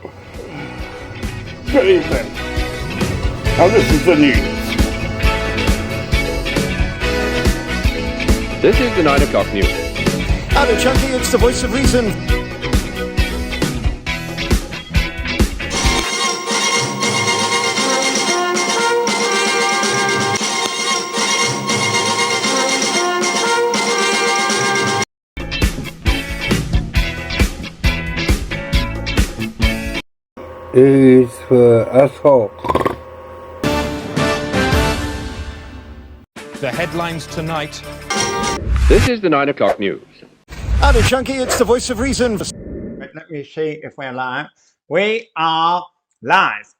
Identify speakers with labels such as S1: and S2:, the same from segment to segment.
S1: Good evening. Now this is the news.
S2: This is the 9 o'clock news.
S3: Hello, Chunky, it's the voice of reason.
S1: Is for asshole.
S3: The headlines tonight.
S2: This is the 9 o'clock news.
S3: Hello, Chunky, it's the voice of reason.
S4: Let me see if we're live. We are live.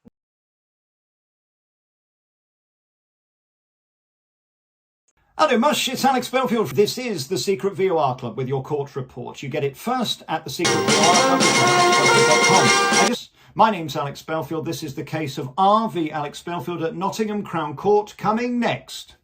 S3: Hello, Mush, it's Alex Belfield. This is the Secret VOR Club with your court report. You get it first at the Secret VOR Club, alexbelfield.com. My name's Alex Belfield. This is the case of R.V. Alex Belfield at Nottingham Crown Court. Coming next.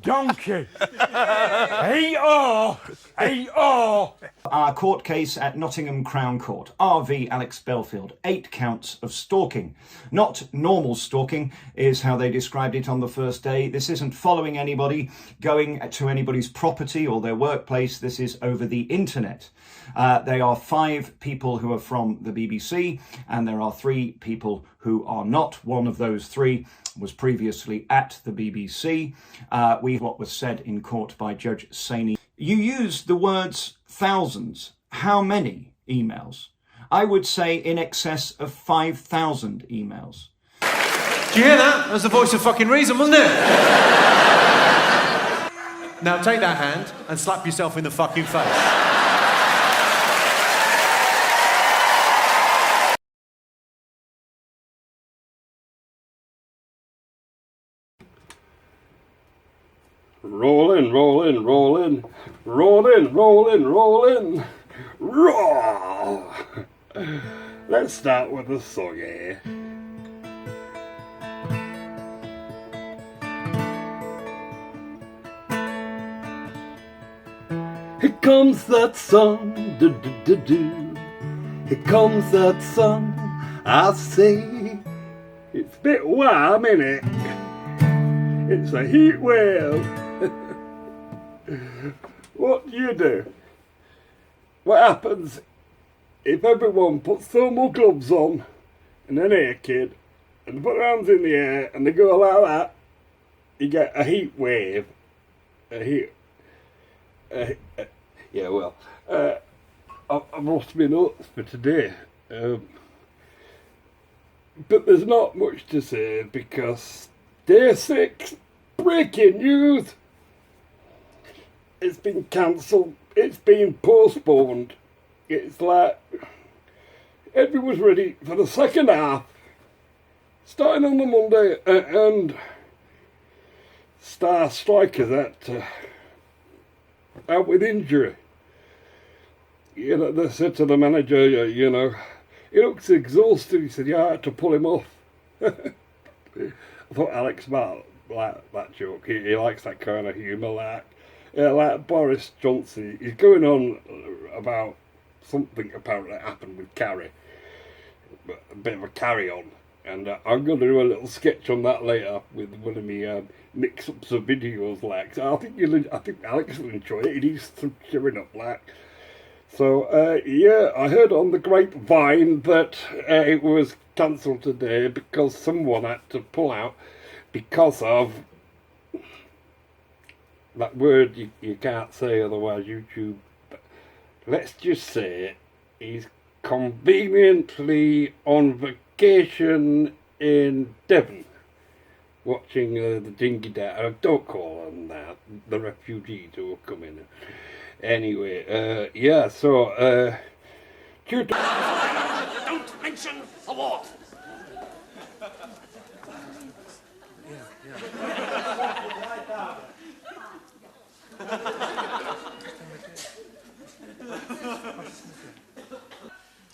S1: Donkey. A-R. A-R.
S3: Our court case at Nottingham Crown Court. R.V. Alex Belfield. 8 counts of stalking. Not normal stalking is how they described it on the first day. This isn't following anybody, going to anybody's property or their workplace. This is over the internet. They are 5 people who are from the BBC, and there are 3 people who are not. One of those 3 was previously at the BBC. What was said in court by Judge Saini. You used the words thousands. How many emails? I would say in excess of 5,000 emails.
S5: Do you hear that? That was the voice of fucking reason, wasn't it? Now take that hand and slap yourself in the fucking face.
S1: Rolling, rolling, rolling, rolling, rolling, rolling, raw. Let's start with the song here. Here comes that sun, do do do do. Here comes that sun, I say. It's a bit warm, innit? It's a heat wave. What do you do? What happens if everyone puts thermal gloves on and they're naked and they put their hands in the air and they go like that? You get a heat wave. Yeah, well, I've lost my notes for today. But there's not much to say because day 6, breaking news. It's been cancelled. It's been postponed. It's like everyone's ready for the second half, starting on the Monday, and star strikers out with injury. You know, they said to the manager, you know, he looks exhausted. He said, yeah, I had to pull him off. I thought Alex might like that joke. He likes that kind of humour, like Boris Johnson. He's going on about something apparently happened with Carrie, a bit of a carry-on, and I'm going to do a little sketch on that later with one of my mix-ups of videos. Like, so I think Alex will enjoy it. He needs some cheering up, like. So yeah, I heard on the grapevine that it was cancelled today because someone had to pull out because of that word you can't say, otherwise YouTube. Let's just say he's conveniently on vacation in Devon, watching the dinghy down. Don't call them that. The refugees who are coming. Anyway, yeah. So, due to
S6: Don't mention the war.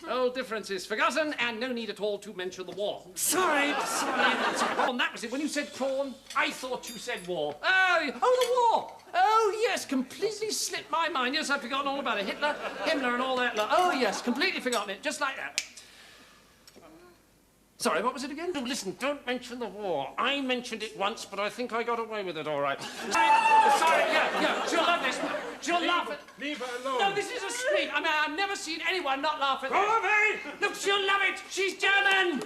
S6: Old differences forgotten, and no need at all to mention the war. Sorry. Prawn, that was it. When you said prawn, I thought you said war. Oh, the war. Oh, Oh, yes, completely slipped my mind. Yes, I've forgotten all about it. Himmler and all that. Oh, yes, completely forgotten it. Just like that. Sorry, what was it again? Oh, listen, don't mention the war. I mentioned it once, but I think I got away with it all right. Sorry, yeah, she'll love this. She'll laugh at...
S1: Leave her alone.
S6: No, this is a scream. I mean, I've never seen anyone not laugh at this. Look, she'll love it. She's German.
S7: No,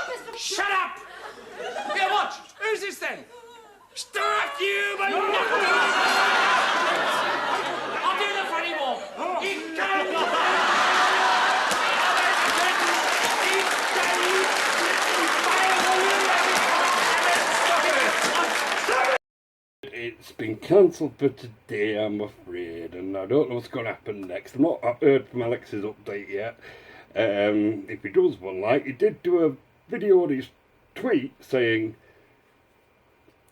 S7: Mr.
S6: Shut up. Here, watch. Who's this then? Stuff you, but I'll do the funny walk. He can't...
S1: It's been cancelled for today, I'm afraid, and I don't know what's going to happen next. I've not heard from Alex's update yet. If he does one, like, he did do a video on his tweet saying,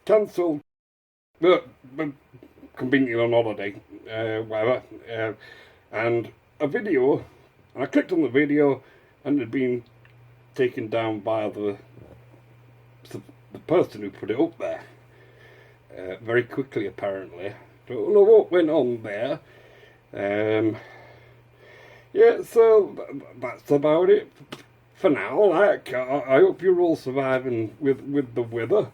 S1: cancelled, but conveniently on holiday, whatever, and a video, and I clicked on the video, and it had been taken down by the person who put it up there. Very quickly, apparently. Don't know what went on there. Yeah, so that's about it for now. Like, I hope you're all surviving with the weather.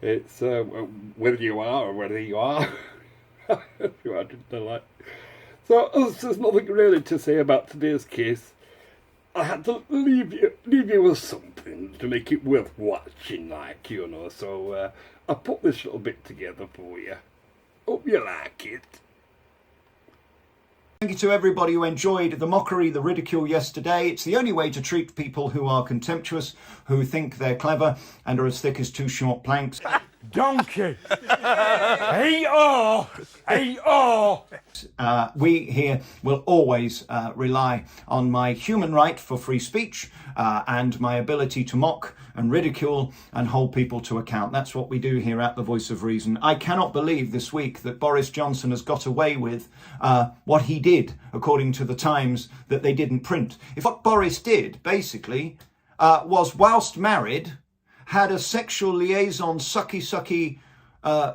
S1: It's whether you are or whether you are. So there's nothing really to say about today's case. I had to leave you with something to make it worth watching, like, you know. So I put this little bit together for you. Hope you like it.
S3: Thank you to everybody who enjoyed the mockery, the ridicule yesterday. It's the only way to treat people who are contemptuous, who think they're clever and are as thick as two short planks.
S8: Donkey! A-R! A-R!
S3: We here will always rely on my human right for free speech and my ability to mock and ridicule and hold people to account. That's what we do here at The Voice of Reason. I cannot believe this week that Boris Johnson has got away with what he did, according to the Times, that they didn't print. If what Boris did, basically, was whilst married, had a sexual liaison, sucky,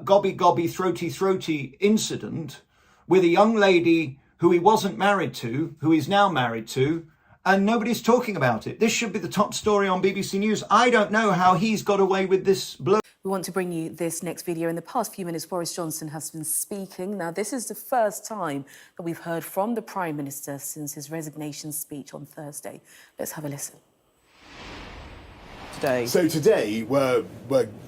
S3: gobby, throaty incident with a young lady who he wasn't married to, who he's now married to, and nobody's talking about it. This should be the top story on BBC News. I don't know how he's got away with this blow.
S9: We want to bring you this next video. In the past few minutes, Boris Johnson has been speaking. Now, this is the first time that we've heard from the Prime Minister since his resignation speech on Thursday. Let's have a listen.
S10: So today we're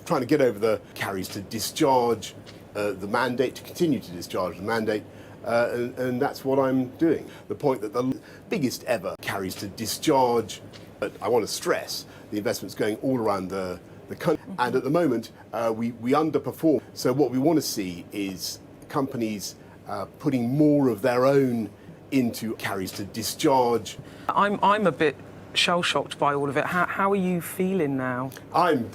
S10: trying to get over the carries to discharge the mandate, to continue to discharge the mandate, and that's what I'm doing. The point that the biggest ever carries to discharge, but I want to stress the investment's going all around the country, and at the moment we underperform. So what we want to see is companies putting more of their own into carries to discharge.
S11: I'm a bit shell-shocked by all of it. How are you feeling now?
S10: I'm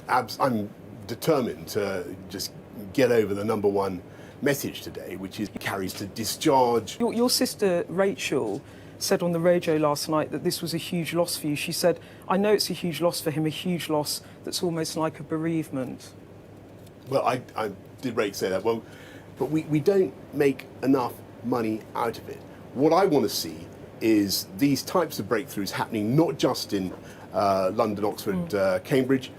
S10: determined to just get over the number one message today, which is carries to discharge.
S11: Your sister Rachel said on the radio last night that this was a huge loss for you. She said, I know it's a huge loss for him, a huge loss that's almost like a bereavement.
S10: Well, I did Rachel say that. Well, but we don't make enough money out of it. What I want to see is these types of breakthroughs happening not just in London, Oxford, Cambridge,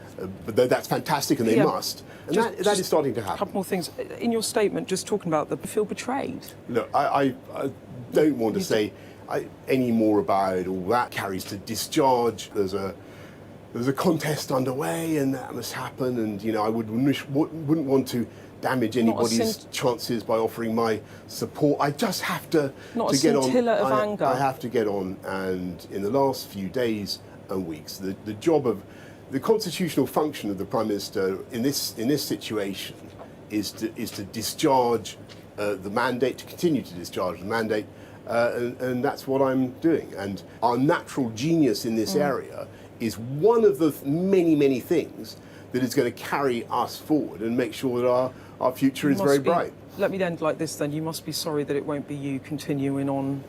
S10: but that's fantastic and they must. And that is starting to happen.
S11: A couple more things. In your statement, just talking about feel betrayed.
S10: Look, I don't want to say any more about all that. Carries to discharge. There's a contest underway and that must happen, and you know I wouldn't want to damage anybody's chances by offering my support. I just have to get on.
S11: Of anger.
S10: I have to get on, and in the last few days and weeks, the job of the constitutional function of the Prime Minister in this situation is to discharge the mandate, to continue to discharge the mandate, and that's what I'm doing. And our natural genius in this area is one of the many things that is going to carry us forward and make sure that our future is very bright.
S11: Let me end like this then. You must be sorry that it won't be you continuing on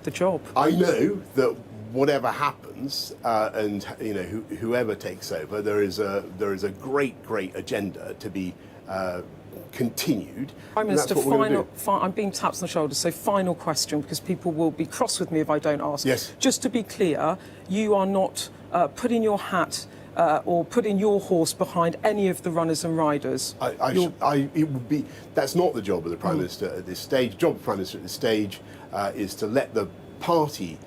S11: the job.
S10: I know that whatever happens, and you know whoever takes over, there is a great agenda to be continued.
S11: Prime
S10: and that's
S11: Minister,
S10: what we're gonna do.
S11: I'm being tapped on the shoulder, so final question, because people will be cross with me if I don't ask.
S10: Yes.
S11: Just to be clear, you are not putting your hat or putting your horse behind any of the runners and riders.
S10: It would be. That's not the job of the Prime Minister at this stage. The job of the Prime Minister at this stage is to let the party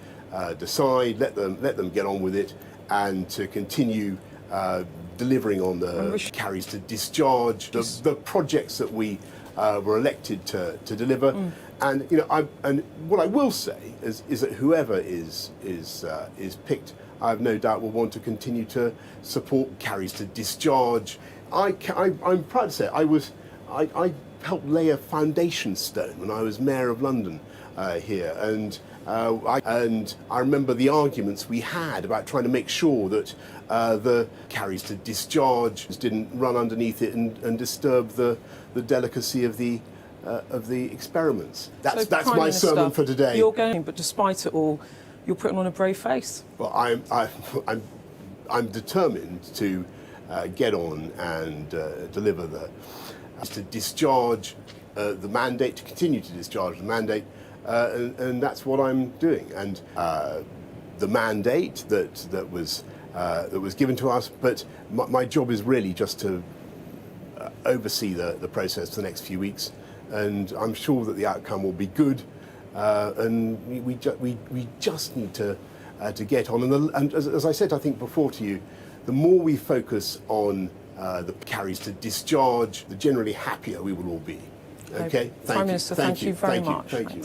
S10: decide, let them get on with it, and to continue delivering on the carries to discharge the projects that we were elected to deliver. And you know, and what I will say is that whoever is picked, I have no doubt will want to continue to support carries to discharge. I'm proud to say I helped lay a foundation stone when I was Mayor of London here, and I remember the arguments we had about trying to make sure that the carries to discharge didn't run underneath it and disturb the delicacy of the experiments. That's
S11: Prime
S10: my
S11: Minister,
S10: sermon for today.
S11: You're going, but despite it all, you're putting on a brave face.
S10: Well, I'm determined to get on and deliver to discharge the mandate, to continue to discharge the mandate, and that's what I'm doing. And the mandate that was given to us, but my job is really just to oversee the process for the next few weeks, and I'm sure that the outcome will be good. And we just need to get on. And as I said, I think before to you, the more we focus on the carries to discharge, the generally happier we will all be. Okay?
S11: Prime Minister, thank you very much.
S10: Thank you.